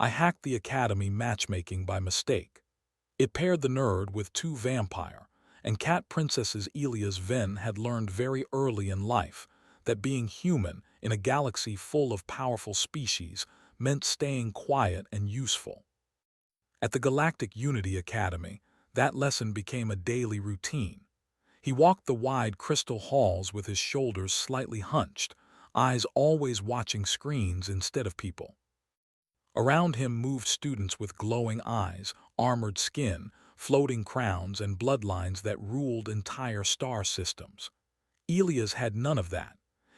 I hacked the academy matchmaking by mistake. It paired the nerd with two vampire, and cat princesses. Elias Venn had learned very early in life that being human in a galaxy full of powerful species meant staying quiet and useful. At the Galactic Unity Academy, that lesson became a daily routine. He walked the wide crystal halls with his shoulders slightly hunched, eyes always watching screens instead of people. Around him moved students with glowing eyes, armored skin, floating crowns, and bloodlines that ruled entire star systems. Elias had none of that.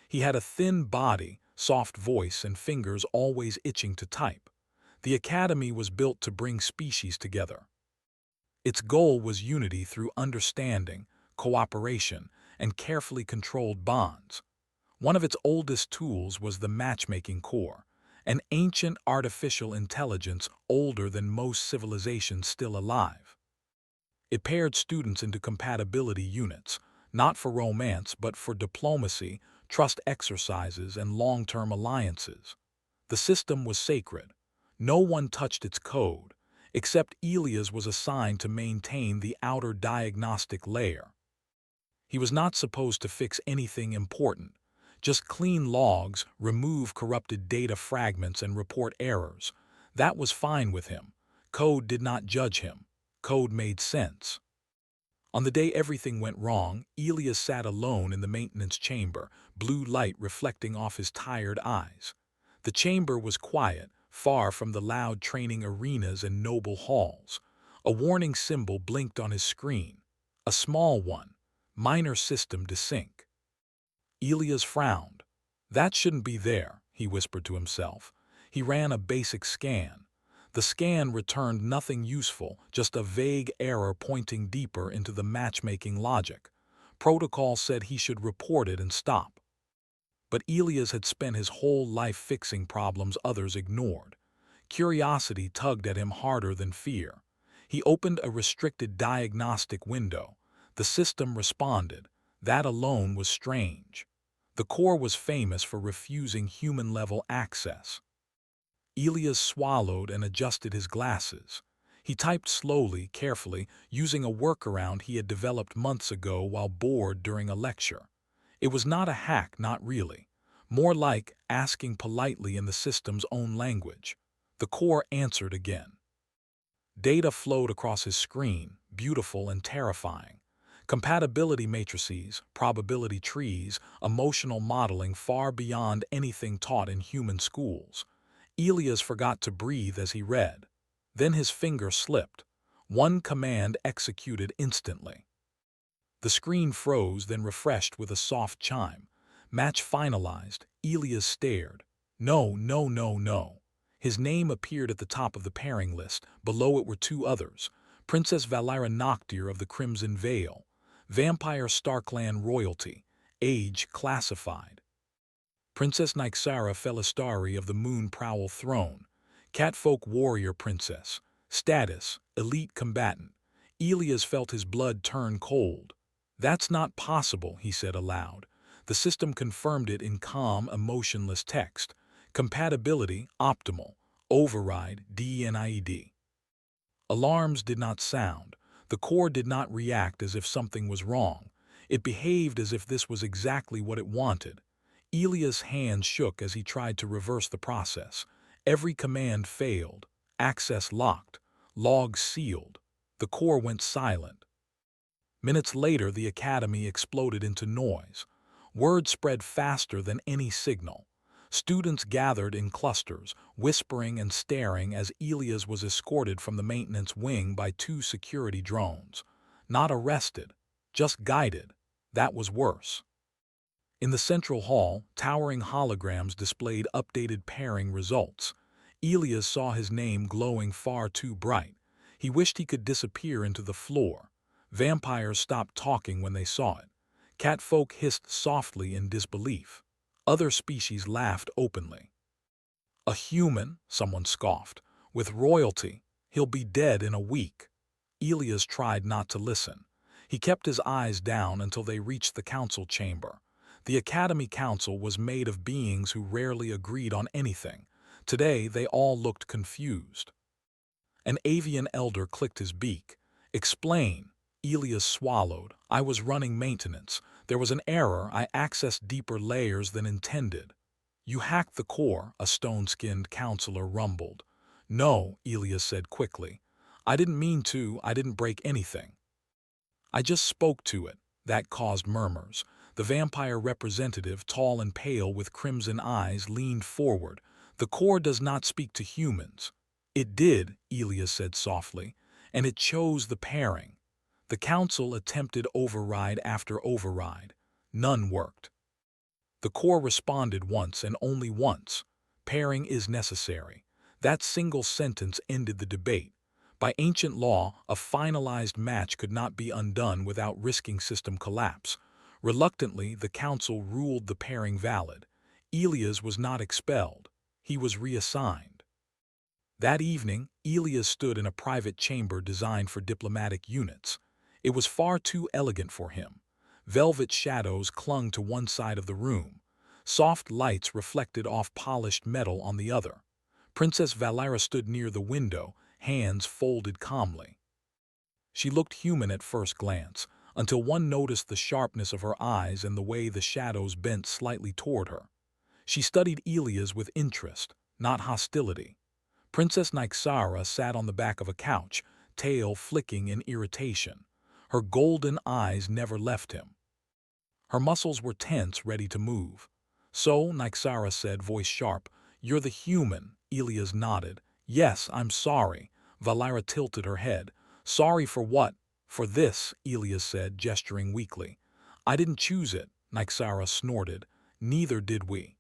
He had a thin body, soft voice, and fingers always itching to type. The academy was built to bring species together. Its goal was unity through understanding, cooperation, and carefully controlled bonds. One of its oldest tools was the matchmaking core, an ancient artificial intelligence older than most civilizations still alive. It paired students into compatibility units, not for romance but for diplomacy, trust exercises, and long-term alliances. The system was sacred. No one touched its code, except Elias was assigned to maintain the outer diagnostic layer. He was not supposed to fix anything important, just clean logs, remove corrupted data fragments, and report errors. That was fine with him. Code did not judge him. Code made sense. On the day everything went wrong, Elias sat alone in the maintenance chamber, blue light reflecting off his tired eyes. The chamber was quiet, far from the loud training arenas and noble halls. A warning symbol blinked on his screen. A small one. Minor system desync. Elias frowned. That shouldn't be there, he whispered to himself. He ran a basic scan. The scan returned nothing useful, just a vague error pointing deeper into the matchmaking logic. Protocol said he should report it and stop. But Elias had spent his whole life fixing problems others ignored. Curiosity tugged at him harder than fear. He opened a restricted diagnostic window. The system responded. That alone was strange. The core was famous for refusing human-level access. Elias swallowed and adjusted his glasses. He typed slowly, carefully, using a workaround he had developed months ago while bored during a lecture. It was not a hack, not really. More like asking politely in the system's own language. The core answered again. Data flowed across his screen, beautiful and terrifying. Compatibility matrices, probability trees, emotional modeling far beyond anything taught in human schools. Elias forgot to breathe as he read. Then his finger slipped. One command executed instantly. The screen froze, then refreshed with a soft chime. Match finalized. Elias stared. No, no, no, no. His name appeared at the top of the pairing list. Below it were two others. Princess Valera Noctir of the Crimson Veil. Vampire Starkland royalty. Age classified. Princess Nyxara Felistari of the Moon Prowl throne. Catfolk warrior princess. Status, elite combatant. Elias felt his blood turn cold. That's not possible, he said aloud. The system confirmed it in calm, emotionless text. Compatibility, optimal. Override, DNIED. Alarms did not sound. The core did not react as if something was wrong. It behaved as if this was exactly what it wanted. Elias' hands shook as he tried to reverse the process. Every command failed. Access locked. Logs sealed. The core went silent. Minutes later, the academy exploded into noise. Word spread faster than any signal. Students gathered in clusters, whispering and staring as Elias was escorted from the maintenance wing by two security drones. Not arrested, just guided. That was worse. In the central hall, towering holograms displayed updated pairing results. Elias saw his name glowing far too bright. He wished he could disappear into the floor. Vampires stopped talking when they saw it. Catfolk hissed softly in disbelief. Other species laughed openly. A human, someone scoffed, with royalty. He'll be dead in a week. Elias tried not to listen. He kept his eyes down until they reached the council chamber. The Academy Council was made of beings who rarely agreed on anything. Today, they all looked confused. An avian elder clicked his beak. "Explain." Elias swallowed. "I was running maintenance. There was an error. I accessed deeper layers than intended." "You hacked the core," a stone-skinned counselor rumbled. "No," Elias said quickly. "I didn't mean to. I didn't break anything. I just spoke to it." That caused murmurs. The vampire representative, tall and pale with crimson eyes, leaned forward. "The core does not speak to humans." "It did," Elias said softly, "and it chose the pairing." The council attempted override after override. None worked. The core responded once and only once. "Pairing is necessary." That single sentence ended the debate. By ancient law, a finalized match could not be undone without risking system collapse. Reluctantly, the council ruled the pairing valid. Elias was not expelled. He was reassigned. That evening, Elias stood in a private chamber designed for diplomatic units. It was far too elegant for him. Velvet shadows clung to one side of the room. Soft lights reflected off polished metal on the other. Princess Valera stood near the window, hands folded calmly. She looked human at first glance, until one noticed the sharpness of her eyes and the way the shadows bent slightly toward her. She studied Elias with interest, not hostility. Princess Nyxara sat on the back of a couch, tail flicking in irritation. Her golden eyes never left him. Her muscles were tense, ready to move. "So," Nyxara said, voice sharp, "you're the human." Elias nodded. "Yes, I'm sorry." Valera tilted her head. "Sorry for what?" "For this," Elias said, gesturing weakly. "I didn't choose it," Nyxara snorted. "Neither did we."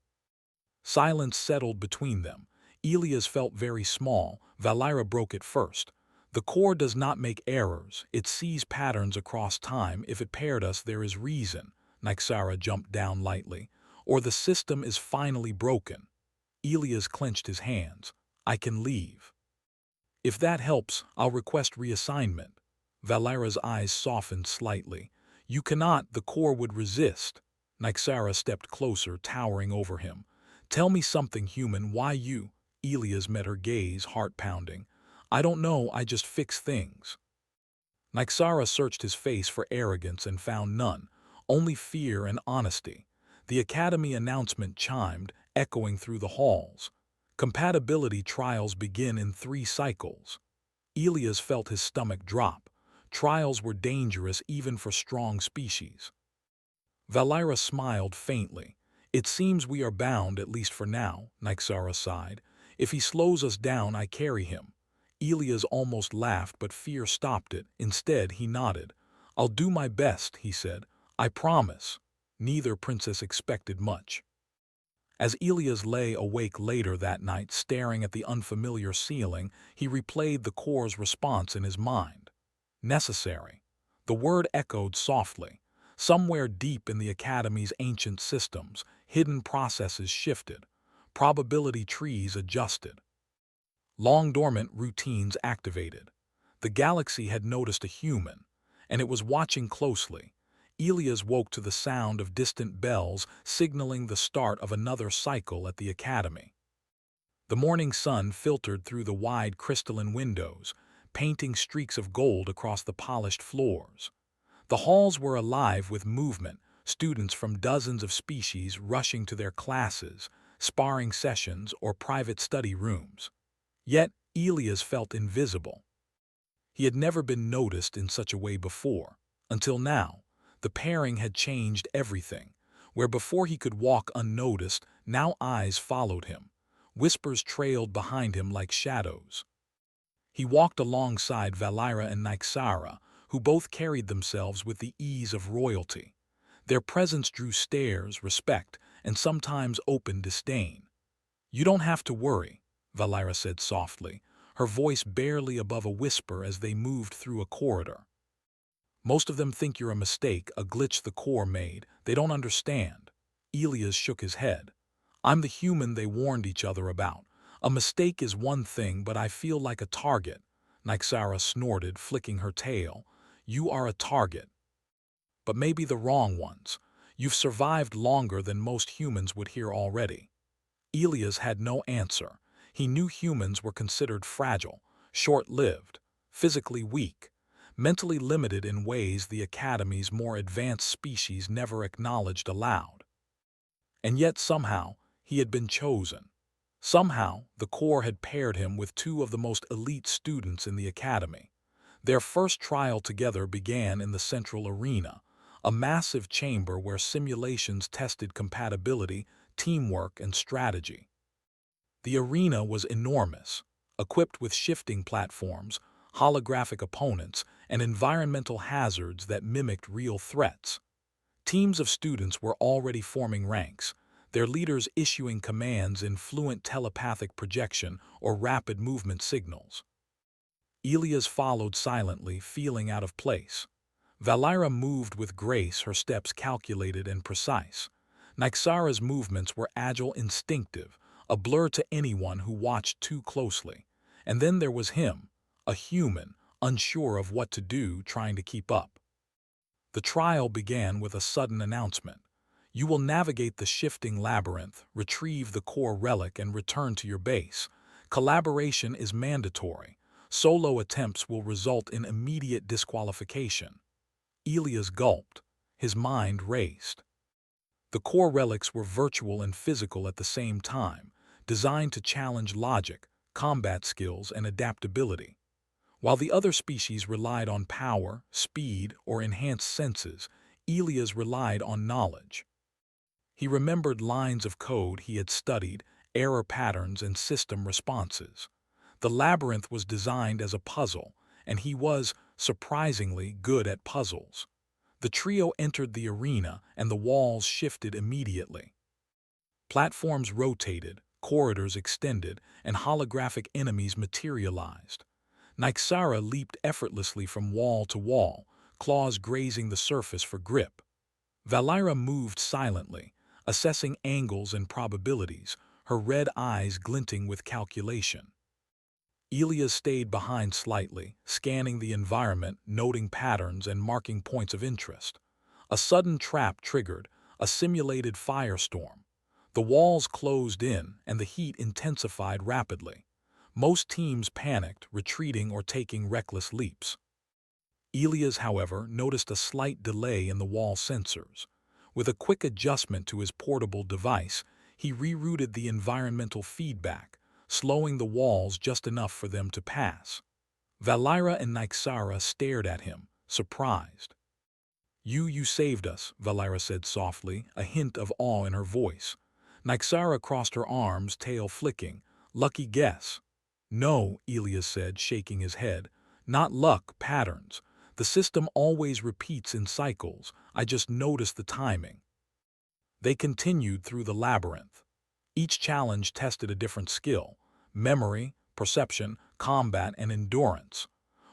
Silence settled between them. Elias felt very small. Valera broke it first. "The core does not make errors. It sees patterns across time. If it paired us, there is reason." Nyxara jumped down lightly. "Or the system is finally broken." Elias clenched his hands. "I can leave. If that helps, I'll request reassignment." Valera's eyes softened slightly. "You cannot. The core would resist." Nyxara stepped closer, towering over him. "Tell me something, human. Why you?" Elias met her gaze, heart pounding. "I don't know. I just fix things." Nyxara searched his face for arrogance and found none, only fear and honesty. The academy announcement chimed, echoing through the halls. Compatibility trials begin in 3 cycles. Elias felt his stomach drop. Trials were dangerous even for strong species. Valera smiled faintly. "It seems we are bound, at least for now," Nyxara sighed. "If he slows us down, I carry him." Elias almost laughed, but fear stopped it. Instead, he nodded. "I'll do my best," he said. "I promise." Neither princess expected much. As Elias lay awake later that night, staring at the unfamiliar ceiling, he replayed the core's response in his mind. "Necessary." The word echoed softly. Somewhere deep in the Academy's ancient systems, hidden processes shifted. Probability trees adjusted. Long-dormant routines activated. The galaxy had noticed a human, and it was watching closely. Elias woke to the sound of distant bells signaling the start of another cycle at the Academy. The morning sun filtered through the wide crystalline windows, painting streaks of gold across the polished floors. The halls were alive with movement, students from dozens of species rushing to their classes, sparring sessions, or private study rooms. Yet, Elias felt invisible. He had never been noticed in such a way before. Until now, the pairing had changed everything. Where before he could walk unnoticed, now eyes followed him. Whispers trailed behind him like shadows. He walked alongside Valera and Nyxara, who both carried themselves with the ease of royalty. Their presence drew stares, respect, and sometimes open disdain. "You don't have to worry," Valera said softly, her voice barely above a whisper as they moved through a corridor. "Most of them think you're a mistake, a glitch the core made. They don't understand." Elias shook his head. "I'm the human they warned each other about. A mistake is one thing, but I feel like a target." Nyxara snorted, flicking her tail. "You are a target. But maybe the wrong ones. You've survived longer than most humans would hear already." Elias had no answer. He knew humans were considered fragile, short-lived, physically weak, mentally limited in ways the Academy's more advanced species never acknowledged aloud. And yet somehow, he had been chosen. Somehow, the Corps had paired him with two of the most elite students in the Academy. Their first trial together began in the central arena, a massive chamber where simulations tested compatibility, teamwork, and strategy. The arena was enormous, equipped with shifting platforms, holographic opponents, and environmental hazards that mimicked real threats. Teams of students were already forming ranks, their leaders issuing commands in fluent telepathic projection or rapid movement signals. Elias followed silently, feeling out of place. Valira moved with grace, her steps calculated and precise. Nyxara's movements were agile, instinctive, a blur to anyone who watched too closely. And then there was him, a human, unsure of what to do, trying to keep up. The trial began with a sudden announcement. You will navigate the shifting labyrinth, retrieve the core relic, and return to your base. Collaboration is mandatory. Solo attempts will result in immediate disqualification. Elias gulped. His mind raced. The core relics were virtual and physical at the same time, designed to challenge logic, combat skills, and adaptability. While the other species relied on power, speed, or enhanced senses, Elias relied on knowledge. He remembered lines of code he had studied, error patterns, and system responses. The labyrinth was designed as a puzzle, and he was, surprisingly, good at puzzles. The trio entered the arena, and the walls shifted immediately. Platforms rotated, corridors extended, and holographic enemies materialized. Nyxara leaped effortlessly from wall to wall, claws grazing the surface for grip. Valira moved silently, assessing angles and probabilities, her red eyes glinting with calculation. Elias stayed behind slightly, scanning the environment, noting patterns and marking points of interest. A sudden trap triggered, a simulated firestorm. The walls closed in, and the heat intensified rapidly. Most teams panicked, retreating or taking reckless leaps. Elias, however, noticed a slight delay in the wall sensors. With a quick adjustment to his portable device, he rerouted the environmental feedback, slowing the walls just enough for them to pass. Valira and Nyxara stared at him, surprised. You saved us," Valira said softly, a hint of awe in her voice. Nyxara crossed her arms, tail flicking. "Lucky guess." "No," Elias said, shaking his head. "Not luck, patterns. The system always repeats in cycles. I just noticed the timing." They continued through the labyrinth. Each challenge tested a different skill: memory, perception, combat, and endurance.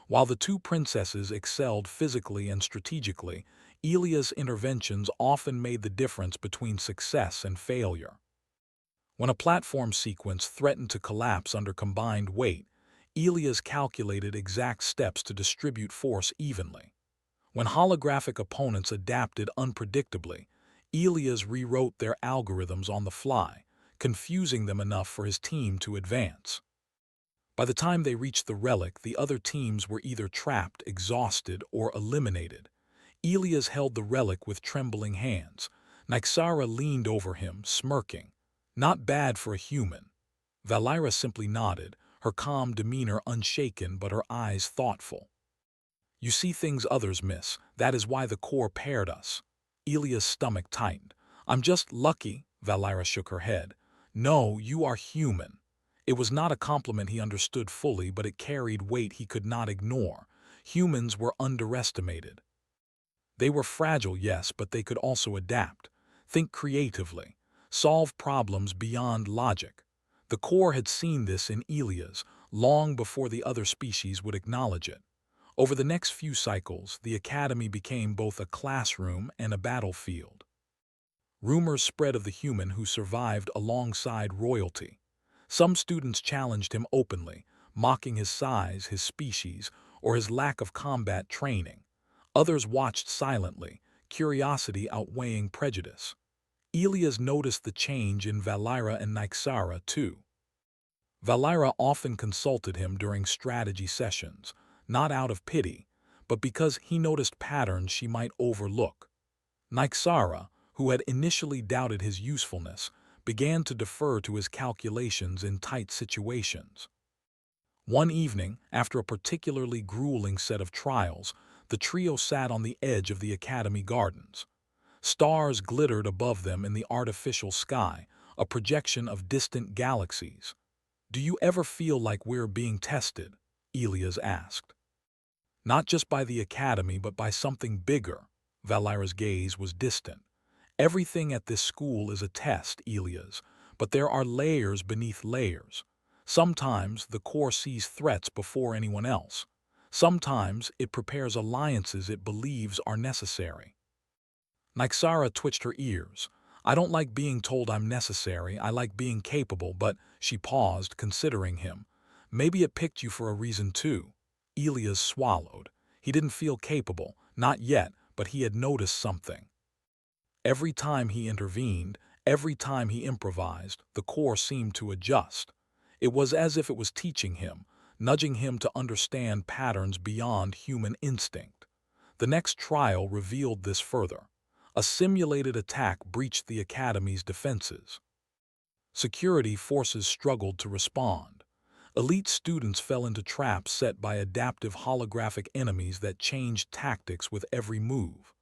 While the two princesses excelled physically and strategically, Elia's interventions often made the difference between success and failure. When a platform sequence threatened to collapse under combined weight, Elias calculated exact steps to distribute force evenly. When holographic opponents adapted unpredictably, Elias rewrote their algorithms on the fly, confusing them enough for his team to advance. By the time they reached the relic, the other teams were either trapped, exhausted, or eliminated. Elias held the relic with trembling hands. Nyxara leaned over him, smirking. "Not bad for a human." Valira simply nodded, her calm demeanor unshaken but her eyes thoughtful. "You see things others miss. That is why the Corps paired us." Elias' stomach tightened. "I'm just lucky," Valira shook her head. "No, you are human." It was not a compliment he understood fully, but it carried weight he could not ignore. Humans were underestimated. They were fragile, yes, but they could also adapt, think creatively, solve problems beyond logic. The Corps had seen this in Elias long before the other species would acknowledge it. Over the next few cycles, the Academy became both a classroom and a battlefield. Rumors spread of the human who survived alongside royalty. Some students challenged him openly, mocking his size, his species, or his lack of combat training. Others watched silently, curiosity outweighing prejudice. Elias noticed the change in Valira and Nyxara, too. Valera often consulted him during strategy sessions, not out of pity, but because he noticed patterns she might overlook. Nyxara, who had initially doubted his usefulness, began to defer to his calculations in tight situations. One evening, after a particularly grueling set of trials, the trio sat on the edge of the Academy gardens. Stars glittered above them in the artificial sky, a projection of distant galaxies. "Do you ever feel like we're being tested?" Elias asked. "Not just by the Academy, but by something bigger." Valera's gaze was distant. "Everything at this school is a test, Elias, but there are layers beneath layers. Sometimes the core sees threats before anyone else. Sometimes it prepares alliances it believes are necessary." Nyxara twitched her ears. "I don't like being told I'm necessary, I like being capable," but she paused, considering him. "Maybe it picked you for a reason too." Elias swallowed. He didn't feel capable, not yet, but he had noticed something. Every time he intervened, every time he improvised, the core seemed to adjust. It was as if it was teaching him, nudging him to understand patterns beyond human instinct. The next trial revealed this further. A simulated attack breached the Academy's defenses. Security forces struggled to respond. Elite students fell into traps set by adaptive holographic enemies that changed tactics with every move.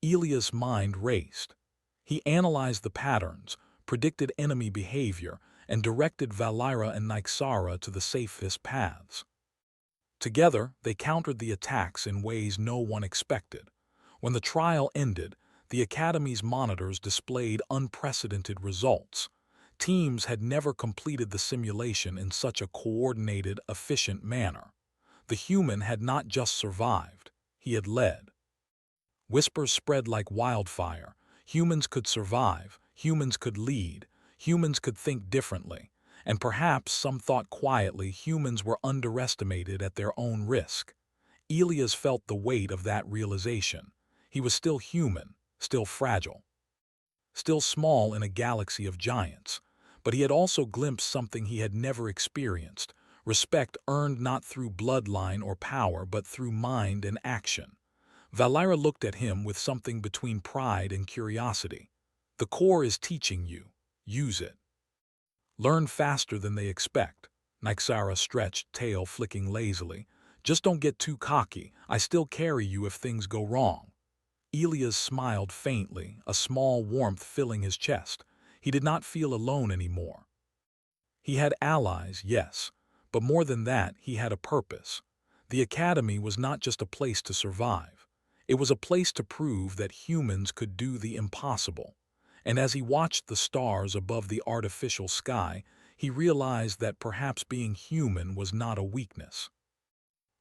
Elias' mind raced. He analyzed the patterns, predicted enemy behavior, and directed Valera and Nyxara to the safest paths. Together, they countered the attacks in ways no one expected. When the trial ended, the Academy's monitors displayed unprecedented results. Teams had never completed the simulation in such a coordinated, efficient manner. The human had not just survived, he had led. Whispers spread like wildfire. Humans could survive, humans could lead, humans could think differently, and perhaps some thought quietly humans were underestimated at their own risk. Elias felt the weight of that realization. He was still human, still fragile, still small in a galaxy of giants, but he had also glimpsed something he had never experienced, respect earned not through bloodline or power but through mind and action. Valera looked at him with something between pride and curiosity. "The core is teaching you. Use it. Learn faster than they expect." Nyxara stretched, tail flicking lazily. "Just don't get too cocky. I still carry you if things go wrong." Elias smiled faintly, a small warmth filling his chest. He did not feel alone anymore. He had allies, yes, but more than that, he had a purpose. The Academy was not just a place to survive. It was a place to prove that humans could do the impossible. And as he watched the stars above the artificial sky, he realized that perhaps being human was not a weakness.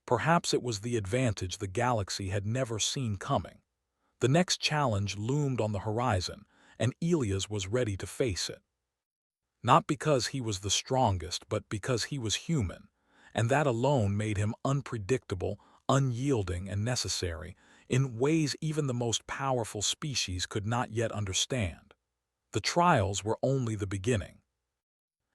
Perhaps it was the advantage the galaxy had never seen coming. The next challenge loomed on the horizon, and Elias was ready to face it. Not because he was the strongest, but because he was human, and that alone made him unpredictable, unyielding, and necessary, in ways even the most powerful species could not yet understand. The trials were only the beginning.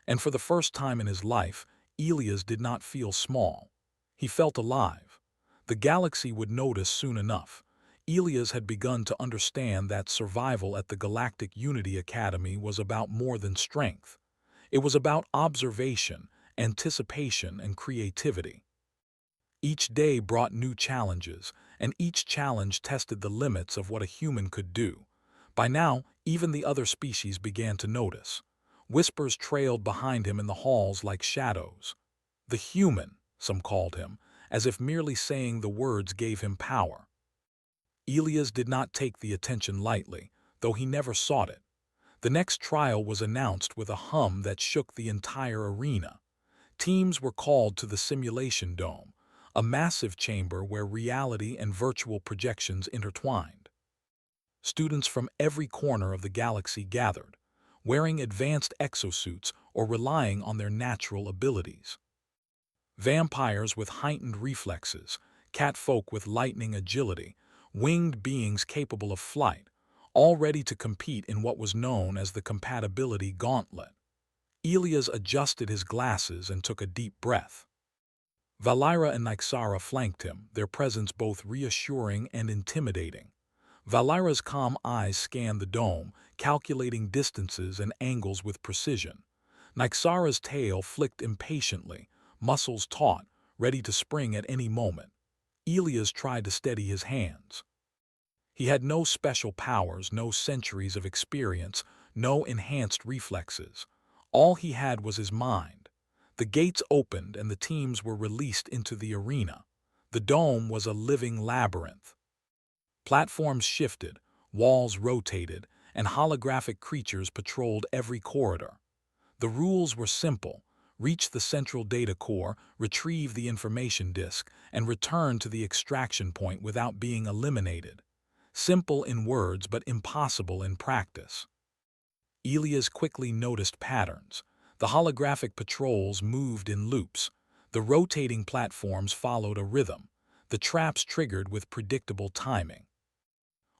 And for the first time in his life, Elias did not feel small. He felt alive. The galaxy would notice soon enough. Elias had begun to understand that survival at the Galactic Unity Academy was about more than strength. It was about observation, anticipation, and creativity. Each day brought new challenges, and each challenge tested the limits of what a human could do. By now, even the other species began to notice. Whispers trailed behind him in the halls like shadows. "The human," some called him, as if merely saying the words gave him power. Elias did not take the attention lightly, though he never sought it. The next trial was announced with a hum that shook the entire arena. Teams were called to the simulation dome, a massive chamber where reality and virtual projections intertwined. Students from every corner of the galaxy gathered, wearing advanced exosuits or relying on their natural abilities. Vampires with heightened reflexes, catfolk with lightning agility, winged beings capable of flight, all ready to compete in what was known as the compatibility gauntlet. Elias adjusted his glasses and took a deep breath. Valira and Nyxara flanked him, their presence both reassuring and intimidating. Valira's calm eyes scanned the dome, calculating distances and angles with precision. Nyxara's tail flicked impatiently, muscles taut, ready to spring at any moment. Elias tried to steady his hands. He had no special powers, no centuries of experience, no enhanced reflexes. All he had was his mind. The gates opened and the teams were released into the arena. The dome was a living labyrinth. Platforms shifted, walls rotated, and holographic creatures patrolled every corridor. The rules were simple: reach the central data core, retrieve the information disk, and return to the extraction point without being eliminated. Simple in words but impossible in practice. Elias quickly noticed patterns. The holographic patrols moved in loops. The rotating platforms followed a rhythm. The traps triggered with predictable timing.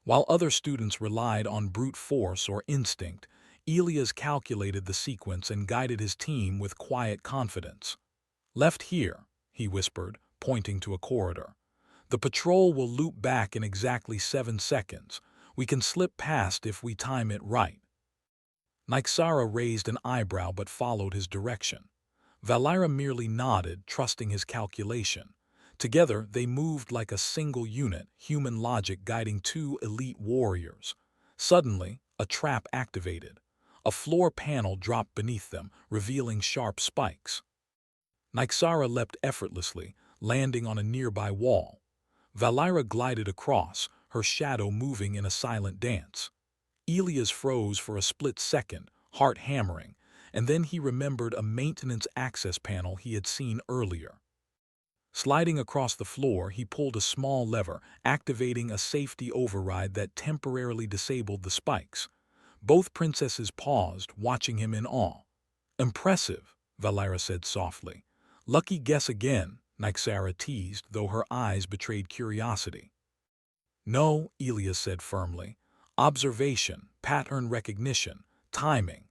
While other students relied on brute force or instinct, Elias calculated the sequence and guided his team with quiet confidence. "Left here," he whispered, pointing to a corridor. "The patrol will loop back in exactly 7 seconds. We can slip past if we time it right." Nyxara raised an eyebrow but followed his direction. Valira merely nodded, trusting his calculation. Together, they moved like a single unit, human logic guiding two elite warriors. Suddenly, a trap activated. A floor panel dropped beneath them, revealing sharp spikes. Nyxara leapt effortlessly, landing on a nearby wall. Valira glided across, her shadow moving in a silent dance. Elias froze for a split second, heart hammering, and then he remembered a maintenance access panel he had seen earlier. Sliding across the floor, he pulled a small lever, activating a safety override that temporarily disabled the spikes. Both princesses paused, watching him in awe. "Impressive," Valira said softly. "Lucky guess again," Nyxara teased, though her eyes betrayed curiosity. "No," Elias said firmly. "Observation, pattern recognition, timing."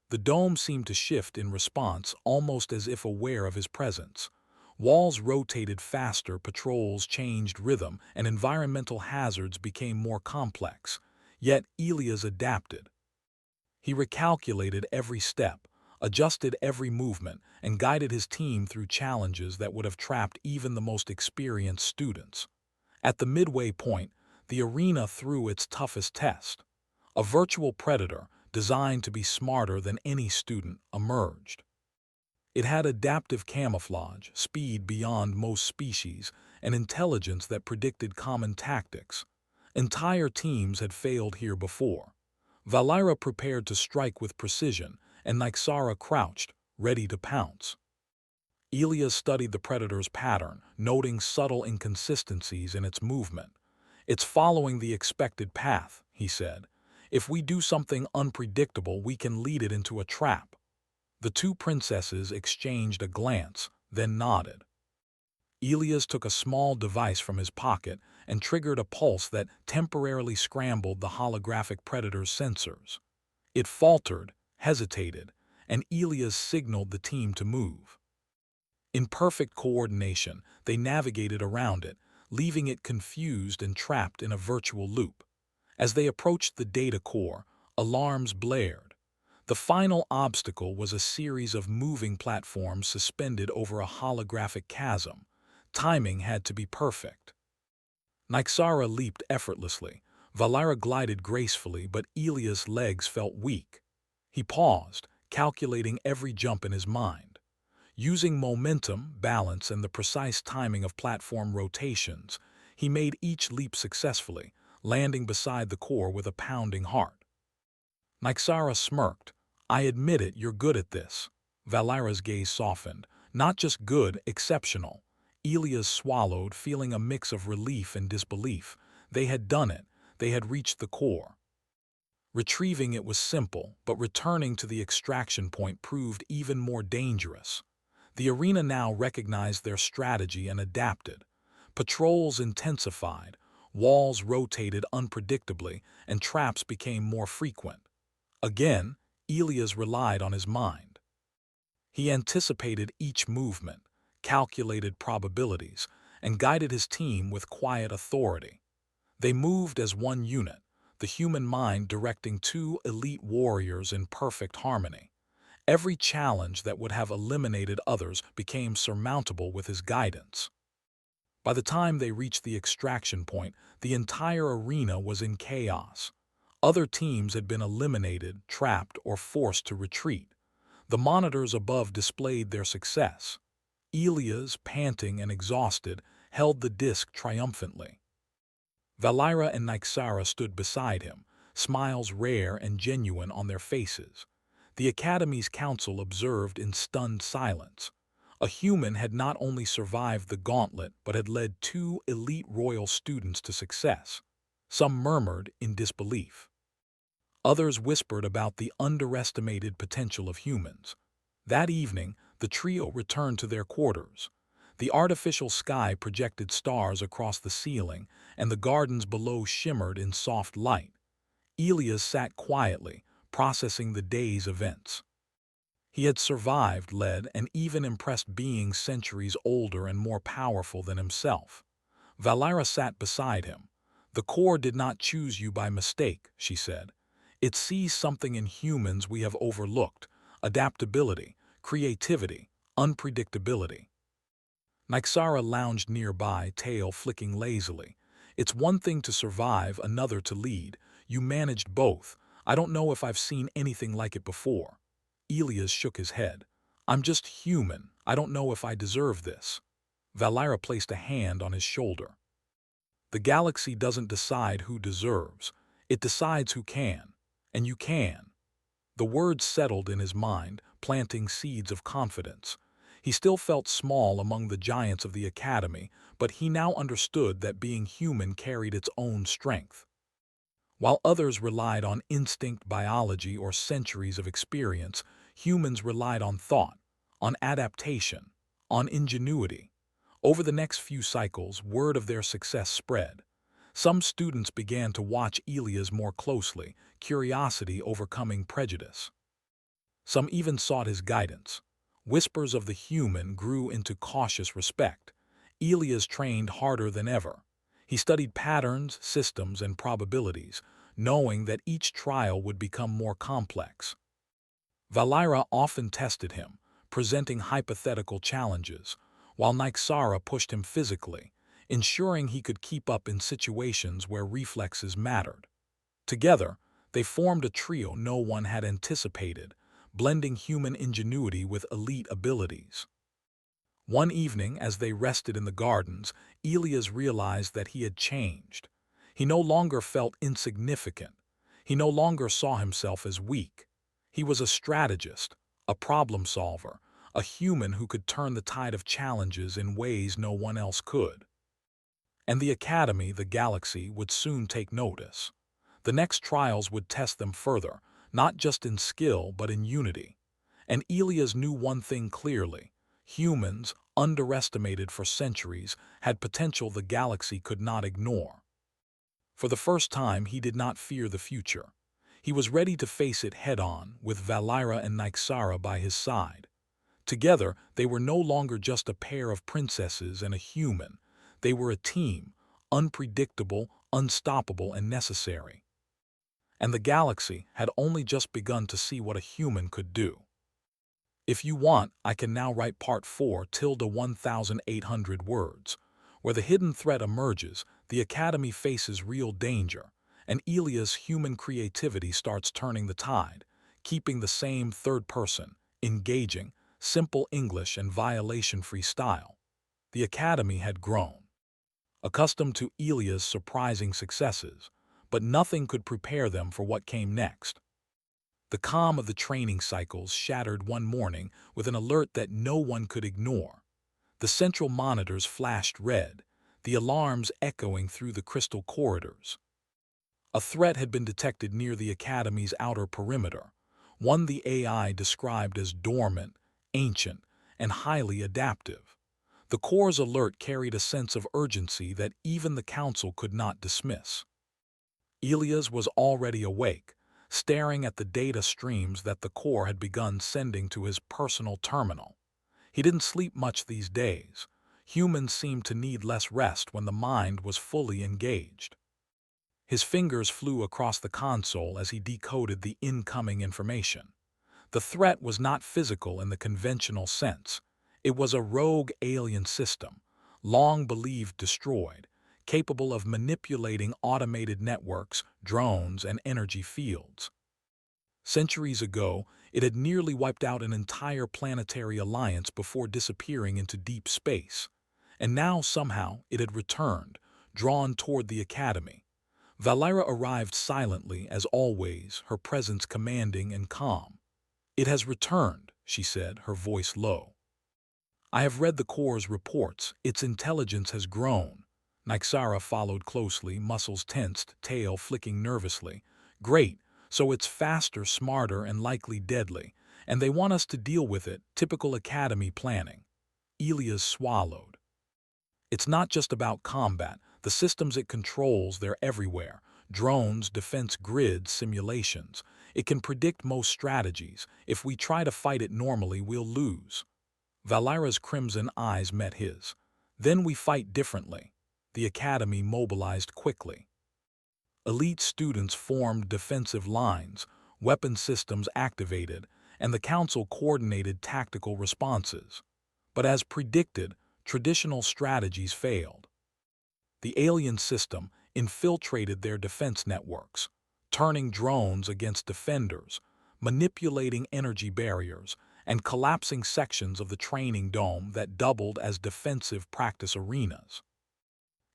The dome seemed to shift in response, almost as if aware of his presence. Walls rotated faster, patrols changed rhythm, and environmental hazards became more complex. Yet Elias adapted. He recalculated every step, adjusted every movement, and guided his team through challenges that would have trapped even the most experienced students. At the midway point, the arena threw its toughest test. A virtual predator, designed to be smarter than any student, emerged. It had adaptive camouflage, speed beyond most species, and intelligence that predicted common tactics. Entire teams had failed here before. Valira prepared to strike with precision, and Nyxara crouched, ready to pounce. Elias studied the predator's pattern, noting subtle inconsistencies in its movement. "It's following the expected path," he said. "If we do something unpredictable, we can lead it into a trap." The two princesses exchanged a glance, then nodded. Elias took a small device from his pocket and triggered a pulse that temporarily scrambled the holographic predator's sensors. It faltered, hesitated, and Elias signaled the team to move. In perfect coordination, they navigated around it, leaving it confused and trapped in a virtual loop. As they approached the data core, alarms blared. The final obstacle was a series of moving platforms suspended over a holographic chasm. Timing had to be perfect. Nyxara leaped effortlessly. Valira glided gracefully, but Elias' legs felt weak. He paused, calculating every jump in his mind. Using momentum, balance, and the precise timing of platform rotations, he made each leap successfully, landing beside the core with a pounding heart. Nyxara smirked. "I admit it, you're good at this." Valira's gaze softened. "Not just good, exceptional." Elias swallowed, feeling a mix of relief and disbelief. They had done it. They had reached the core. Retrieving it was simple, but returning to the extraction point proved even more dangerous. The arena now recognized their strategy and adapted. Patrols intensified, walls rotated unpredictably, and traps became more frequent. Again, Elias relied on his mind. He anticipated each movement, calculated probabilities, and guided his team with quiet authority. They moved as one unit, the human mind directing two elite warriors in perfect harmony. Every challenge that would have eliminated others became surmountable with his guidance. By the time they reached the extraction point, the entire arena was in chaos. Other teams had been eliminated, trapped, or forced to retreat. The monitors above displayed their success. Elias, panting and exhausted, held the disc triumphantly. Valira and Nyxara stood beside him, smiles rare and genuine on their faces. The Academy's council observed in stunned silence. A human had not only survived the gauntlet but had led two elite royal students to success. Some murmured in disbelief. Others whispered about the underestimated potential of humans. That evening, the trio returned to their quarters. The artificial sky projected stars across the ceiling, and the gardens below shimmered in soft light. Elias sat quietly, processing the day's events. He had survived, led, and even impressed beings centuries older and more powerful than himself. Valira sat beside him. "The core did not choose you by mistake," she said. "It sees something in humans we have overlooked: adaptability, creativity, unpredictability." Nyxara lounged nearby, tail flicking lazily. "It's one thing to survive, another to lead. You managed both. I don't know if I've seen anything like it before." Elias shook his head. "I'm just human. I don't know if I deserve this." Valira placed a hand on his shoulder. "The galaxy doesn't decide who deserves. It decides who can. And you can." The words settled in his mind, planting seeds of confidence. He still felt small among the giants of the Academy, but he now understood that being human carried its own strength. While others relied on instinct, biology, or centuries of experience, humans relied on thought, on adaptation, on ingenuity. Over the next few cycles, word of their success spread. Some students began to watch Elias more closely, curiosity overcoming prejudice. Some even sought his guidance. Whispers of the human grew into cautious respect. Elias trained harder than ever. He studied patterns, systems, and probabilities, knowing that each trial would become more complex. Valira often tested him, presenting hypothetical challenges, while Nyxara pushed him physically, ensuring he could keep up in situations where reflexes mattered. Together, they formed a trio no one had anticipated, blending human ingenuity with elite abilities. One evening, as they rested in the gardens, Elias realized that he had changed. He no longer felt insignificant. He no longer saw himself as weak. He was a strategist, a problem solver, a human who could turn the tide of challenges in ways no one else could. And the Academy, the galaxy, would soon take notice. The next trials would test them further, not just in skill but in unity. And Elias knew one thing clearly: humans, underestimated for centuries, had potential the galaxy could not ignore. For the first time, he did not fear the future. He was ready to face it head-on, with Valira and Nyxara by his side. Together, they were no longer just a pair of princesses and a human. They were a team, unpredictable, unstoppable, and necessary. And the galaxy had only just begun to see what a human could do. If you want, I can now write part 4 tilde 1800 words. Where the hidden threat emerges, the Academy faces real danger, and Elias' human creativity starts turning the tide, keeping the same third person, engaging, simple English and violation-free style. The Academy had grown, accustomed to Elias' surprising successes, but nothing could prepare them for what came next. The calm of the training cycles shattered one morning with an alert that no one could ignore. The central monitors flashed red, the alarms echoing through the crystal corridors. A threat had been detected near the Academy's outer perimeter, one the AI described as dormant, ancient, and highly adaptive. The Core's alert carried a sense of urgency that even the Council could not dismiss. Elias was already awake, staring at the data streams that the core had begun sending to his personal terminal. He didn't sleep much these days. Humans seemed to need less rest when the mind was fully engaged. His fingers flew across the console as he decoded the incoming information. The threat was not physical in the conventional sense. It was a rogue alien system, long believed destroyed, capable of manipulating automated networks, drones, and energy fields. Centuries ago, it had nearly wiped out an entire planetary alliance before disappearing into deep space. And now, somehow, it had returned, drawn toward the Academy. Valera arrived silently, as always, her presence commanding and calm. "It has returned," she said, her voice low. "I have read the Corps' reports. Its intelligence has grown." Nyxara followed closely, muscles tensed, tail flicking nervously. "Great, so it's faster, smarter, and likely deadly. And they want us to deal with it, typical Academy planning." Elias swallowed. "It's not just about combat. The systems it controls, they're everywhere. Drones, defense grids, simulations. It can predict most strategies. If we try to fight it normally, we'll lose." Valera's crimson eyes met his. "Then we fight differently." The Academy mobilized quickly. Elite students formed defensive lines, weapon systems activated, and the Council coordinated tactical responses. But as predicted, traditional strategies failed. The alien system infiltrated their defense networks, turning drones against defenders, manipulating energy barriers, and collapsing sections of the training dome that doubled as defensive practice arenas.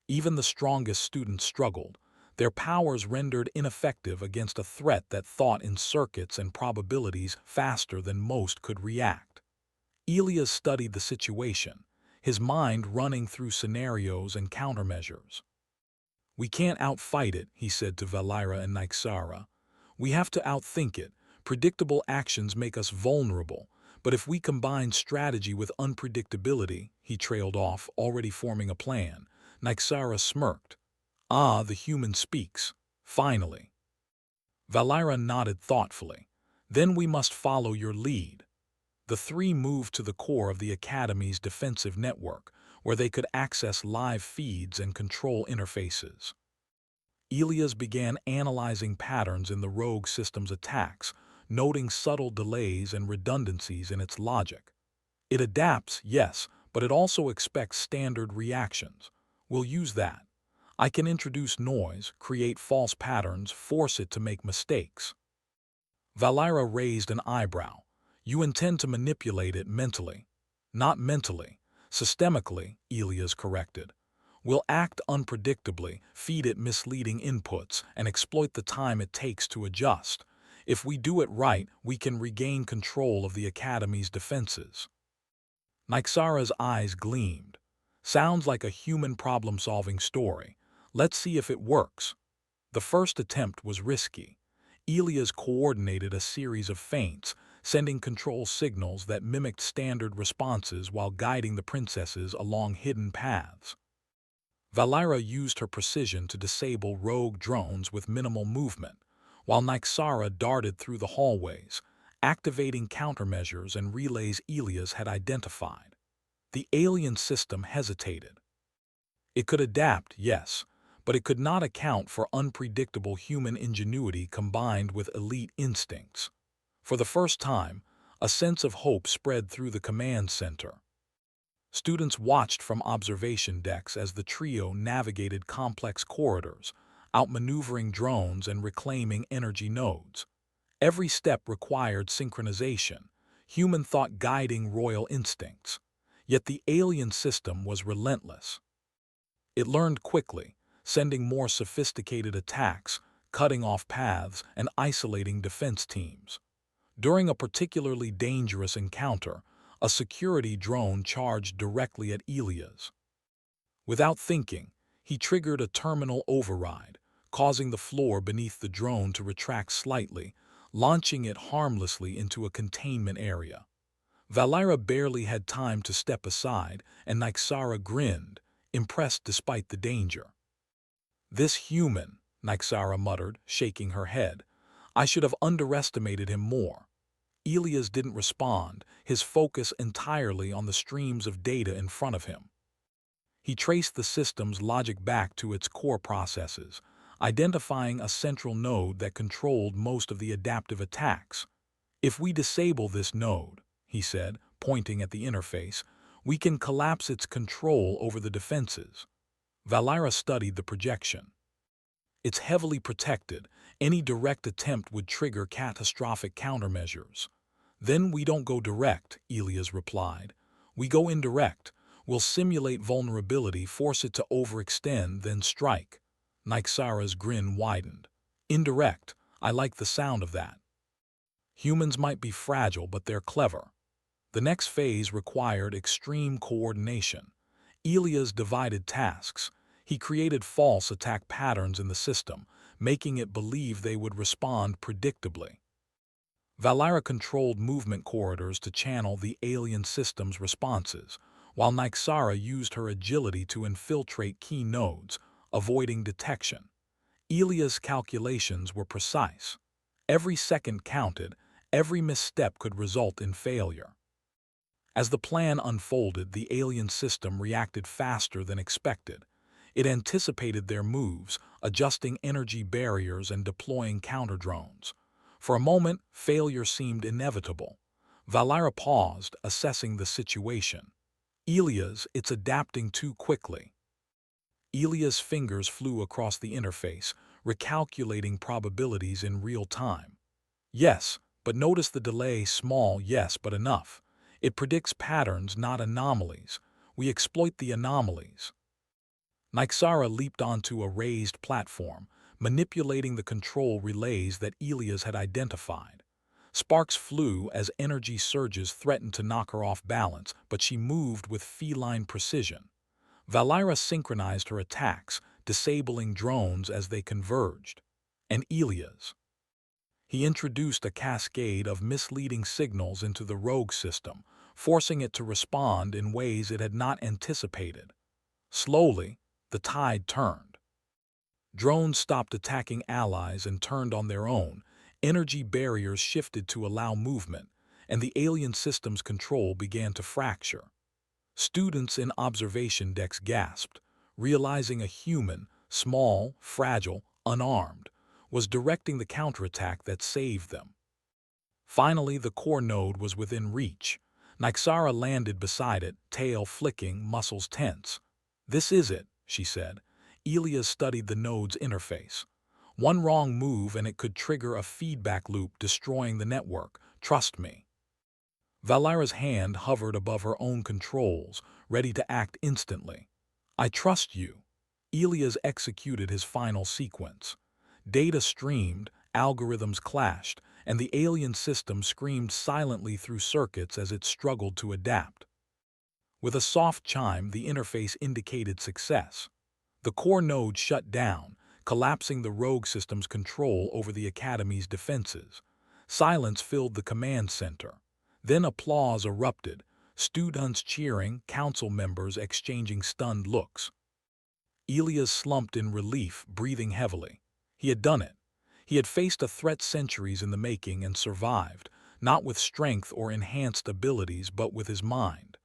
Even the strongest students struggled, their powers rendered ineffective against a threat that thought in circuits and probabilities faster than most could react. Elias studied the situation, his mind running through scenarios and countermeasures. "We can't outfight it," he said to Valera and Nyxara. "We have to outthink it. Predictable actions make us vulnerable, but if we combine strategy with unpredictability," he trailed off, already forming a plan. Nyxara smirked. "Ah, the human speaks. Finally." Valera nodded thoughtfully. "Then we must follow your lead." The three moved to the core of the Academy's defensive network, where they could access live feeds and control interfaces. Elias began analyzing patterns in the rogue system's attacks, noting subtle delays and redundancies in its logic. "It adapts, yes, but it also expects standard reactions. We'll use that. I can introduce noise, create false patterns, force it to make mistakes." Valera raised an eyebrow. "You intend to manipulate it mentally." "Not mentally. Systemically," Elias corrected. "We'll act unpredictably, feed it misleading inputs, and exploit the time it takes to adjust. If we do it right, we can regain control of the Academy's defenses." Nyxara's eyes gleamed. "Sounds like a human problem-solving story. Let's see if it works." The first attempt was risky. Elias coordinated a series of feints, sending control signals that mimicked standard responses while guiding the princesses along hidden paths. Valera used her precision to disable rogue drones with minimal movement, while Nyxara darted through the hallways, activating countermeasures and relays Elias had identified. The alien system hesitated. It could adapt, yes, but it could not account for unpredictable human ingenuity combined with elite instincts. For the first time, a sense of hope spread through the command center. Students watched from observation decks as the trio navigated complex corridors, outmaneuvering drones and reclaiming energy nodes. Every step required synchronization, human thought guiding royal instincts. Yet the alien system was relentless. It learned quickly, sending more sophisticated attacks, cutting off paths, and isolating defense teams. During a particularly dangerous encounter, a security drone charged directly at Elias. Without thinking, he triggered a terminal override, causing the floor beneath the drone to retract slightly, launching it harmlessly into a containment area. Valera barely had time to step aside, and Nyxara grinned, impressed despite the danger. "This human," Nyxara muttered, shaking her head. I should have underestimated him more. Elias didn't respond, his focus entirely on the streams of data in front of him. He traced the system's logic back to its core processes, identifying a central node that controlled most of the adaptive attacks. If we disable this node, he said, pointing at the interface, we can collapse its control over the defenses. Valera studied the projection. It's heavily protected. Any direct attempt would trigger catastrophic countermeasures. Then we don't go direct, Elias replied. We go indirect. We'll simulate vulnerability, force it to overextend, then strike. Nyxara's grin widened. Indirect. I like the sound of that. Humans might be fragile, but they're clever. The next phase required extreme coordination. Elias divided tasks. He created false attack patterns in the system, making it believe they would respond predictably. Valera controlled movement corridors to channel the alien system's responses, while Nyxara used her agility to infiltrate key nodes, avoiding detection. Elias' calculations were precise. Every second counted, every misstep could result in failure. As the plan unfolded, the alien system reacted faster than expected. It anticipated their moves, adjusting energy barriers and deploying counter-drones. For a moment, failure seemed inevitable. Valera paused, assessing the situation. Elias, it's adapting too quickly. Elias' fingers flew across the interface, recalculating probabilities in real time. Yes, but notice the delay, small, yes, but enough. It predicts patterns, not anomalies. We exploit the anomalies. Nyxara leaped onto a raised platform, manipulating the control relays that Elias had identified. Sparks flew as energy surges threatened to knock her off balance, but she moved with feline precision. Valera synchronized her attacks, disabling drones as they converged. And Elias. He introduced a cascade of misleading signals into the rogue system, forcing it to respond in ways it had not anticipated. Slowly, the tide turned. Drones stopped attacking allies and turned on their own. Energy barriers shifted to allow movement, and the alien system's control began to fracture. Students in observation decks gasped, realizing a human, small, fragile, unarmed, was directing the counterattack that saved them. Finally, the core node was within reach. Nyxara landed beside it, tail flicking, muscles tense. This is it, she said. Elias studied the node's interface. One wrong move and it could trigger a feedback loop, destroying the network. Trust me. Valera's hand hovered above her own controls, ready to act instantly. I trust you. Elias executed his final sequence. Data streamed, algorithms clashed, and the alien system screamed silently through circuits as it struggled to adapt. With a soft chime, the interface indicated success. The core node shut down, collapsing the rogue system's control over the Academy's defenses. Silence filled the command center. Then applause erupted, students cheering, council members exchanging stunned looks. Elias slumped in relief, breathing heavily. He had done it. He had faced a threat centuries in the making and survived, not with strength or enhanced abilities, but with his mind.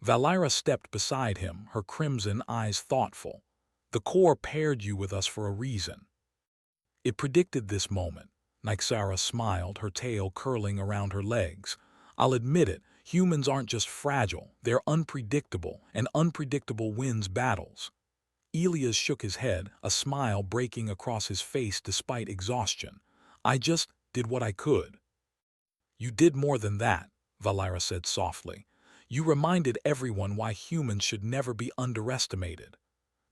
Valera stepped beside him, her crimson eyes thoughtful. The core paired you with us for a reason. It predicted this moment. Nyxara smiled, her tail curling around her legs. I'll admit it, humans aren't just fragile, they're unpredictable, and unpredictable wins battles. Elias shook his head, a smile breaking across his face despite exhaustion. I just did what I could. You did more than that, Valera said softly. You reminded everyone why humans should never be underestimated.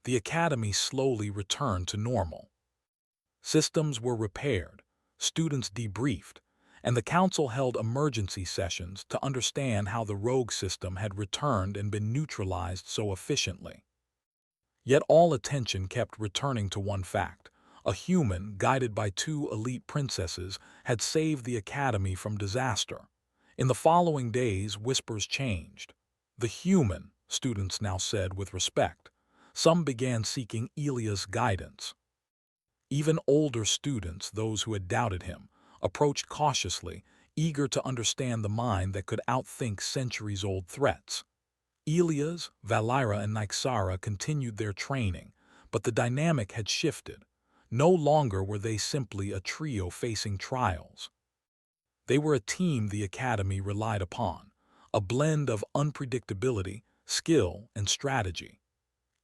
The Academy slowly returned to normal. Systems were repaired, students debriefed, and the Council held emergency sessions to understand how the rogue system had returned and been neutralized so efficiently. Yet all attention kept returning to one fact. A human, guided by two elite princesses, had saved the Academy from disaster. In the following days, whispers changed. The human, students now said with respect. Some began seeking Elias' guidance. Even older students, those who had doubted him, approached cautiously, eager to understand the mind that could outthink centuries-old threats. Elias, Valira, and Nyxara continued their training, but the dynamic had shifted. No longer were they simply a trio facing trials. They were a team the Academy relied upon, a blend of unpredictability, skill, and strategy.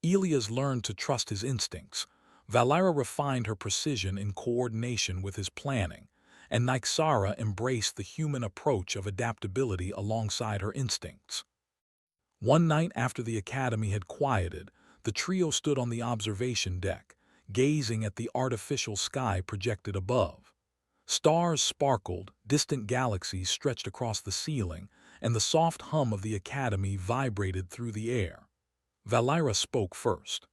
Elias learned to trust his instincts, Valira refined her precision in coordination with his planning, and Nyxara embraced the human approach of adaptability alongside her instincts. One night after the Academy had quieted, the trio stood on the observation deck, gazing at the artificial sky projected above. Stars sparkled, distant galaxies stretched across the ceiling, and the soft hum of the Academy vibrated through the air. Valira spoke first.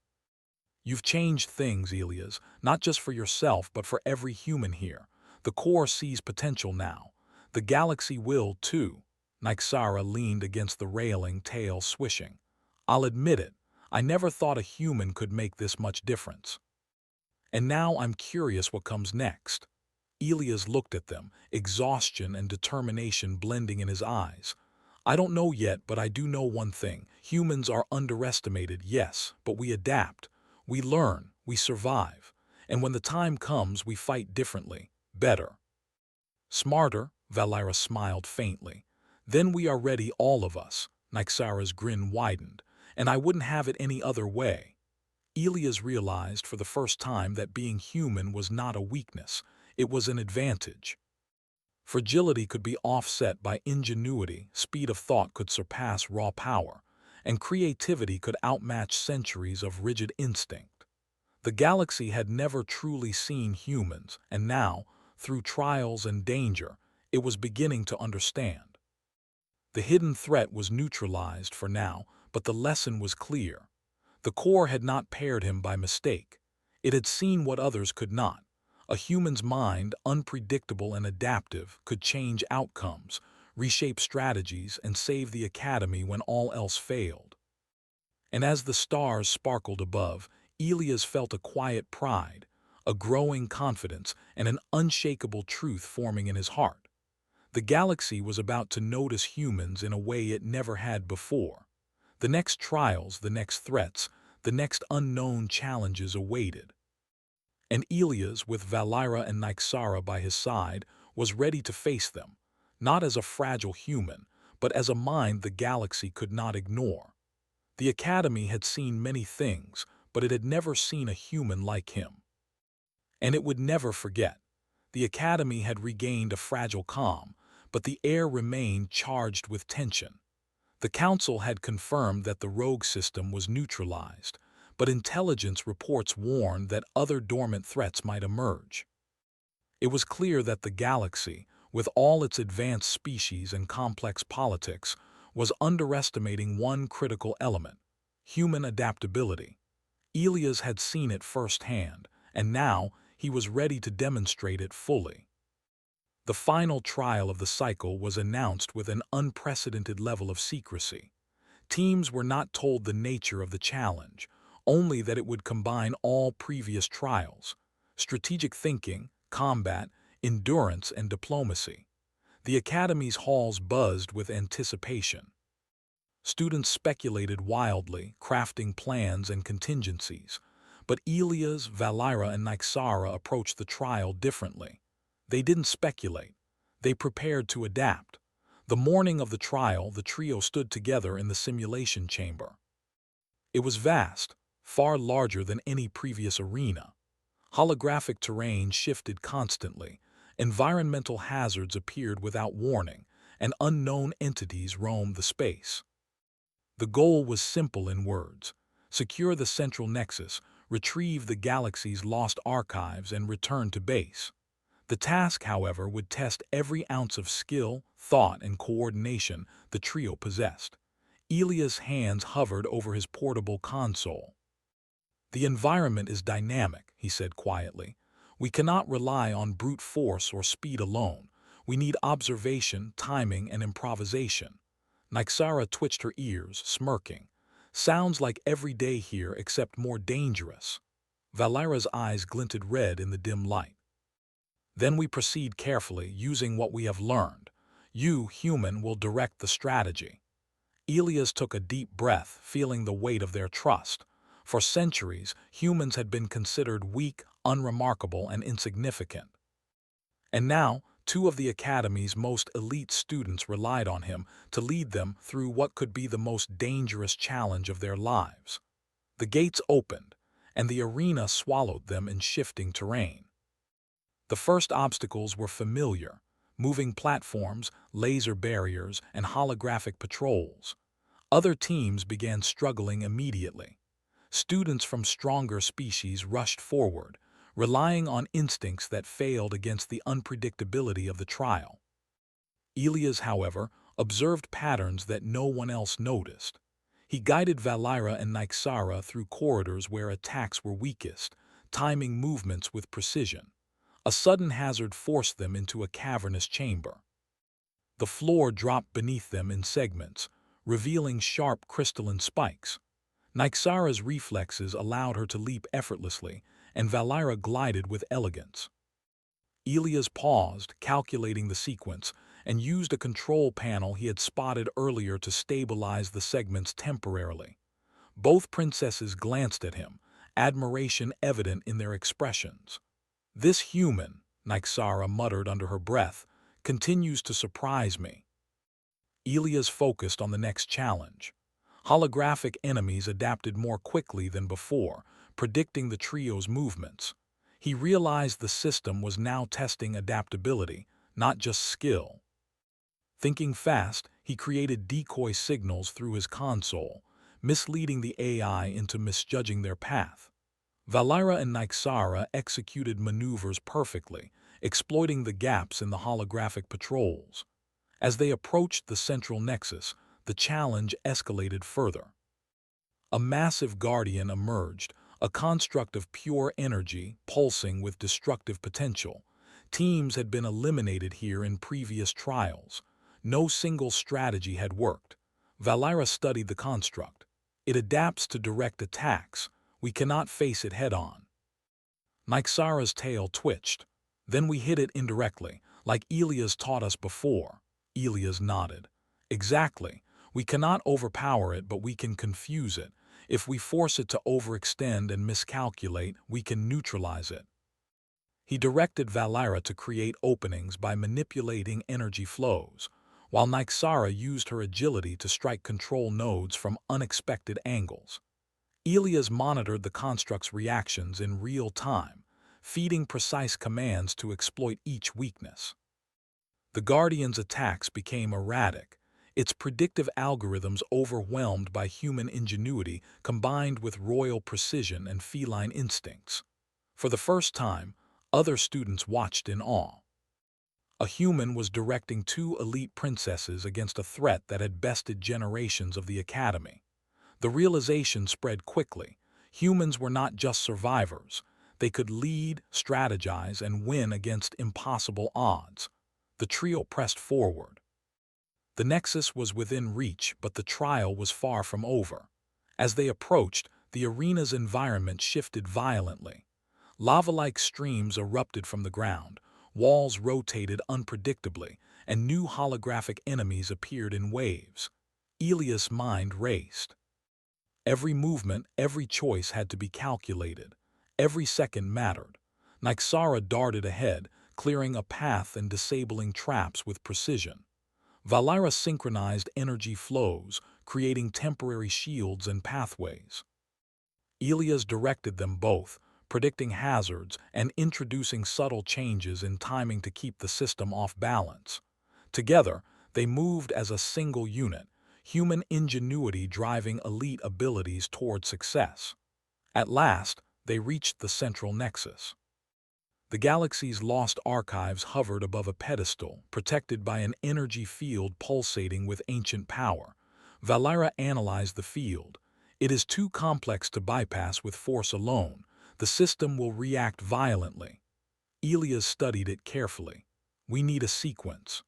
"You've changed things, Elias, not just for yourself but for every human here. The core sees potential now. The galaxy will, too." Nyxara leaned against the railing, tail swishing. "I'll admit it, I never thought a human could make this much difference. And now I'm curious what comes next." Elias looked at them, exhaustion and determination blending in his eyes. "I don't know yet, but I do know one thing. Humans are underestimated, yes, but we adapt. We learn, we survive. And when the time comes, we fight differently, better. Smarter," Valira smiled faintly. "Then we are ready, all of us." Nyxara's grin widened. "And I wouldn't have it any other way." Elias realized for the first time that being human was not a weakness, it was an advantage. Fragility could be offset by ingenuity, speed of thought could surpass raw power, and creativity could outmatch centuries of rigid instinct. The galaxy had never truly seen humans, and now, through trials and danger, it was beginning to understand. The hidden threat was neutralized for now, but the lesson was clear. The core had not paired him by mistake. It had seen what others could not. A human's mind, unpredictable and adaptive, could change outcomes, reshape strategies, and save the Academy when all else failed. And as the stars sparkled above, Elias felt a quiet pride, a growing confidence, and an unshakable truth forming in his heart. The galaxy was about to notice humans in a way it never had before. The next trials, the next threats, the next unknown challenges awaited. And Elias, with Valira and Nyxara by his side, was ready to face them, not as a fragile human, but as a mind the galaxy could not ignore. The Academy had seen many things, but it had never seen a human like him. And it would never forget. The Academy had regained a fragile calm, but the air remained charged with tension. The Council had confirmed that the rogue system was neutralized, but intelligence reports warned that other dormant threats might emerge. It was clear that the galaxy, with all its advanced species and complex politics, was underestimating one critical element: human adaptability. Elias had seen it firsthand, and now he was ready to demonstrate it fully. The final trial of the cycle was announced with an unprecedented level of secrecy. Teams were not told the nature of the challenge, only that it would combine all previous trials: strategic thinking, combat, endurance, and diplomacy. The Academy's halls buzzed with anticipation. Students speculated wildly, crafting plans and contingencies. But Elias, Valira, and Nyxara approached the trial differently. They didn't speculate. They prepared to adapt. The morning of the trial, the trio stood together in the simulation chamber. It was vast, far larger than any previous arena. Holographic terrain shifted constantly, environmental hazards appeared without warning, and unknown entities roamed the space. The goal was simple in words: secure the central nexus, retrieve the galaxy's lost archives, and return to base. The task, however, would test every ounce of skill, thought, and coordination the trio possessed. Elias' hands hovered over his portable console. "The environment is dynamic," he said quietly. "We cannot rely on brute force or speed alone. We need observation, timing, and improvisation." Nyxara twitched her ears, smirking. "Sounds like every day here except more dangerous." Valira's eyes glinted red in the dim light. Then we proceed carefully, using what we have learned. You, human, will direct the strategy." Elias took a deep breath, feeling the weight of their trust. For centuries, humans had been considered weak, unremarkable, and insignificant. And now, two of the Academy's most elite students relied on him to lead them through what could be the most dangerous challenge of their lives. The gates opened, and the arena swallowed them in shifting terrain. The first obstacles were familiar: moving platforms, laser barriers, and holographic patrols. Other teams began struggling immediately. Students from stronger species rushed forward, relying on instincts that failed against the unpredictability of the trial. Elias, however, observed patterns that no one else noticed. He guided Valira and Nyxara through corridors where attacks were weakest, timing movements with precision. A sudden hazard forced them into a cavernous chamber. The floor dropped beneath them in segments, revealing sharp crystalline spikes. Nyxara's reflexes allowed her to leap effortlessly, and Valira glided with elegance. Elias paused, calculating the sequence, and used a control panel he had spotted earlier to stabilize the segments temporarily. Both princesses glanced at him, admiration evident in their expressions. "This human," Nyxara muttered under her breath, "continues to surprise me." Elias focused on the next challenge. Holographic enemies adapted more quickly than before, predicting the trio's movements. He realized the system was now testing adaptability, not just skill. Thinking fast, he created decoy signals through his console, misleading the AI into misjudging their path. Valira and Nyxara executed maneuvers perfectly, exploiting the gaps in the holographic patrols. As they approached the central nexus, the challenge escalated further. A massive guardian emerged, a construct of pure energy pulsing with destructive potential. Teams had been eliminated here in previous trials. No single strategy had worked. Valira studied the construct. "It adapts to direct attacks. We cannot face it head-on." Nyxara's tail twitched. "Then we hit it indirectly, like Elias taught us before." Elias nodded. "Exactly. We cannot overpower it, but we can confuse it. If we force it to overextend and miscalculate, we can neutralize it." He directed Valira to create openings by manipulating energy flows, while Nyxara used her agility to strike control nodes from unexpected angles. Elias monitored the construct's reactions in real time, feeding precise commands to exploit each weakness. The Guardian's attacks became erratic, its predictive algorithms overwhelmed by human ingenuity combined with royal precision and feline instincts. For the first time, other students watched in awe. A human was directing two elite princesses against a threat that had bested generations of the Academy. The realization spread quickly. Humans were not just survivors. They could lead, strategize, and win against impossible odds. The trio pressed forward. The Nexus was within reach, but the trial was far from over. As they approached, the arena's environment shifted violently. Lava-like streams erupted from the ground, walls rotated unpredictably, and new holographic enemies appeared in waves. Elias' mind raced. Every movement, every choice had to be calculated. Every second mattered. Nyxara darted ahead, clearing a path and disabling traps with precision. Valira synchronized energy flows, creating temporary shields and pathways. Elias directed them both, predicting hazards and introducing subtle changes in timing to keep the system off balance. Together, they moved as a single unit, human ingenuity driving elite abilities toward success. At last, they reached the central nexus. The galaxy's lost archives hovered above a pedestal, protected by an energy field pulsating with ancient power. Valira analyzed the field. "It is too complex to bypass with force alone. The system will react violently." Elias studied it carefully. "We need a sequence.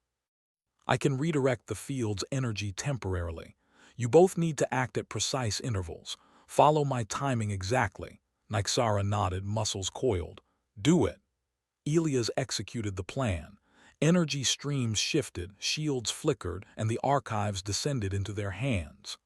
I can redirect the field's energy temporarily. You both need to act at precise intervals. Follow my timing exactly." Nyxara nodded, muscles coiled. "Do it." Elias executed the plan. Energy streams shifted, shields flickered, and the archives descended into their hands.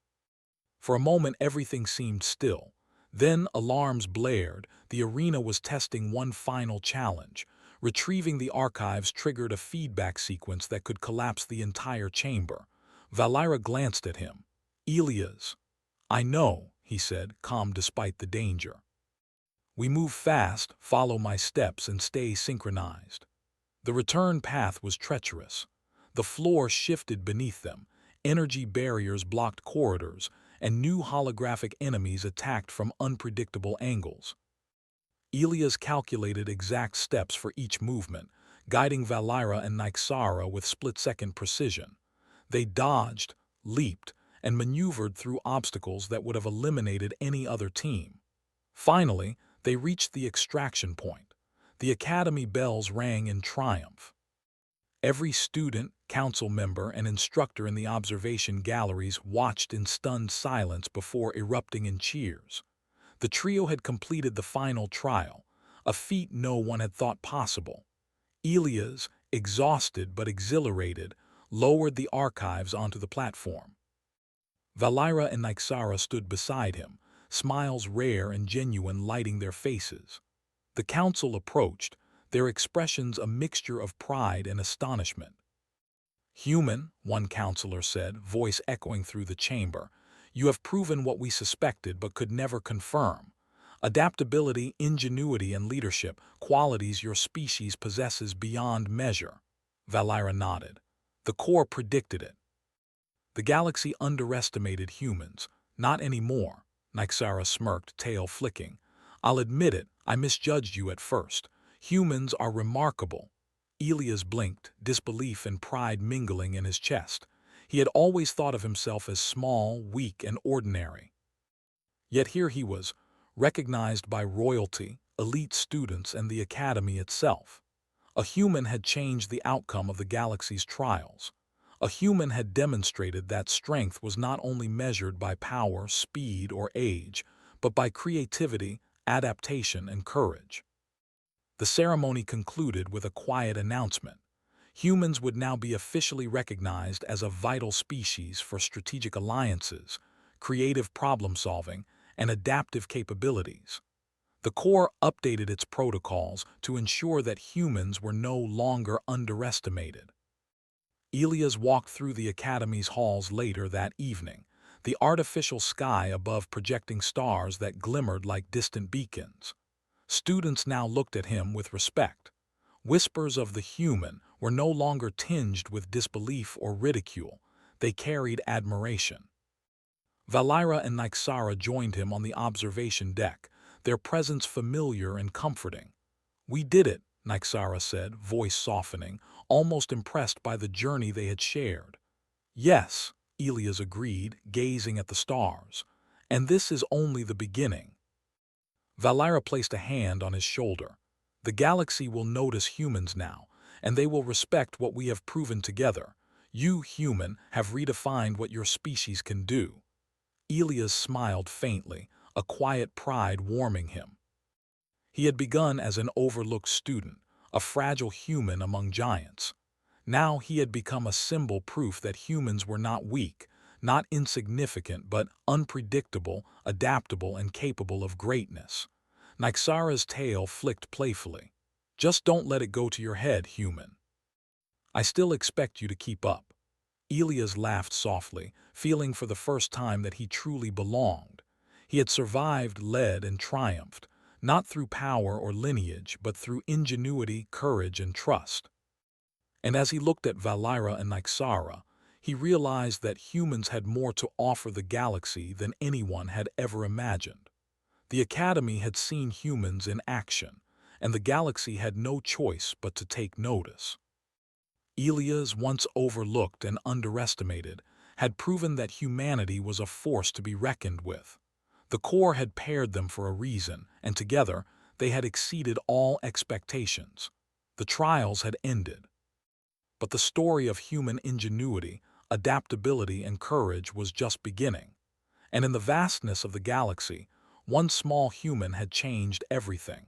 For a moment everything seemed still. Then alarms blared. The arena was testing one final challenge. Retrieving the archives triggered a feedback sequence that could collapse the entire chamber. Valira glanced at him. "Elias." "I know," he said, calm despite the danger. "We move fast, follow my steps, and stay synchronized." The return path was treacherous. The floor shifted beneath them, energy barriers blocked corridors, and new holographic enemies attacked from unpredictable angles. Elias calculated exact steps for each movement, guiding Valira and Nyxara with split-second precision. They dodged, leaped, and maneuvered through obstacles that would have eliminated any other team. Finally, they reached the extraction point. The academy bells rang in triumph. Every student, council member, and instructor in the observation galleries watched in stunned silence before erupting in cheers. The trio had completed the final trial, a feat no one had thought possible. Elias, exhausted but exhilarated, lowered the archives onto the platform. Valira and Nyxara stood beside him, smiles rare and genuine lighting their faces. The council approached, their expressions a mixture of pride and astonishment. "Human," one counselor said, voice echoing through the chamber, "you have proven what we suspected but could never confirm. Adaptability, ingenuity, and leadership, qualities your species possesses beyond measure." Valira nodded. "The core predicted it." "The galaxy underestimated humans. Not anymore." Nyxara smirked, tail flicking. "I'll admit it, I misjudged you at first. Humans are remarkable." Elias blinked, disbelief and pride mingling in his chest. He had always thought of himself as small, weak, and ordinary. Yet here he was, recognized by royalty, elite students, and the academy itself. A human had changed the outcome of the galaxy's trials. A human had demonstrated that strength was not only measured by power, speed, or age, but by creativity, adaptation, and courage. The ceremony concluded with a quiet announcement. Humans would now be officially recognized as a vital species for strategic alliances, creative problem-solving, and adaptive capabilities. The Corps updated its protocols to ensure that humans were no longer underestimated. Elias walked through the Academy's halls later that evening, the artificial sky above projecting stars that glimmered like distant beacons. Students now looked at him with respect. Whispers of the human were no longer tinged with disbelief or ridicule. They carried admiration. Valira and Nyxara joined him on the observation deck, their presence familiar and comforting. "We did it," Nyxara said, voice softening, almost impressed by the journey they had shared. "Yes," Elias agreed, gazing at the stars. "And this is only the beginning." Valira placed a hand on his shoulder. "The galaxy will notice humans now, and they will respect what we have proven together. You, human, have redefined what your species can do." Elias smiled faintly, a quiet pride warming him. He had begun as an overlooked student, a fragile human among giants. Now he had become a symbol proof that humans were not weak, not insignificant, but unpredictable, adaptable, and capable of greatness. Nyxara's tail flicked playfully. "Just don't let it go to your head, human. I still expect you to keep up." Elias laughed softly, feeling for the first time that he truly belonged. He had survived, led, and triumphed, not through power or lineage, but through ingenuity, courage, and trust. And as he looked at Valira and Nyxara, he realized that humans had more to offer the galaxy than anyone had ever imagined. The Academy had seen humans in action, and the galaxy had no choice but to take notice. Elias, once overlooked and underestimated, had proven that humanity was a force to be reckoned with. The Corps had paired them for a reason, and together they had exceeded all expectations. The trials had ended. But the story of human ingenuity, adaptability, and courage was just beginning. And in the vastness of the galaxy, one small human had changed everything.